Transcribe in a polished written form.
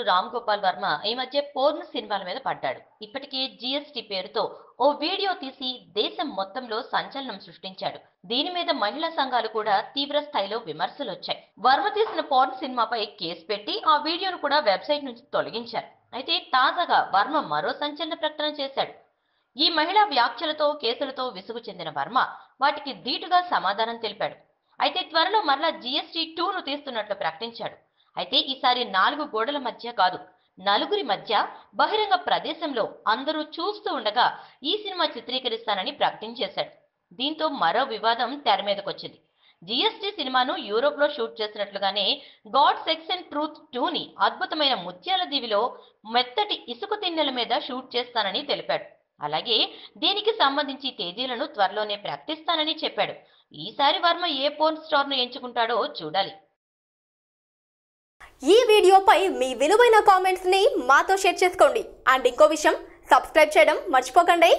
రామ్ గోపాల్ వర్మ ఈ మధ్య పోర్న్ సినిమాల మీద పడ్డాడు. ఇప్పటికే జీఎస్టీ పేరుతో ఓ వీడియో తీసి దేశం మొత్తంలో సంచలనం సృష్టించాడు. దీని మీద మహిళా సంఘాలు కూడా తీవ్ర స్థాయిలో విమర్శలు వచ్చాయి. వర్మ తీసిన పోర్న్ సినిమాపై కేసు పెట్టి ఆ వీడియోను కూడా వెబ్సైట్ నుంచి తొలగించారు. అయితే తాజాగా వర్మ మరో సంచలన ప్రకటన చేశాడు. ఈ మహిళా వ్యాఖ్యలతో కేసులతో విసుగు చెందిన వర్మ వాటికి ధీటుగా సమాధానం తెలిపాడు. అయితే త్వరలో మరలా జీఎస్టీ 2ను తీస్తున్నట్లు ప్రకటించాడు. అయితే ఈసారి 4 గోడల మధ్య కాదు, నలుగురి మధ్య బహిరంగ ప్రదేశంలో అందరూ చూస్తూ ఉండగా ఈ సినిమా చిత్రీకరిస్తానని ప్రకటించేశాడు. దీంతో మరో వివాదం తెర మీదకొచ్చింది. జీఎస్టీ సినిమాను యూరోప్ లో షూట్ చేసినట్లుగానే గాడ్ సెక్స్ అండ్ ట్రూత్ 2ని అద్భుతమైన ముత్యాల దీవిలో మెత్తటి ఇసుక తిన్నెల మీద షూట్ చేస్తానని తెలిపాడు. అలాగే దీనికి సంబంధించి తేదీలను త్వరలోనే ప్రకటిస్తానని చెప్పాడు. ఈసారి వర్మ ఏ పోర్న్ స్టార్ ను ఎంచుకుంటాడో చూడాలి. ఈ వీడియోపై మీ విలువైన కామెంట్స్ ని మాతో షేర్ చేసుకోండి. అండ్ ఇంకో విషయం, సబ్స్క్రైబ్ చేయడం మర్చిపోకండి.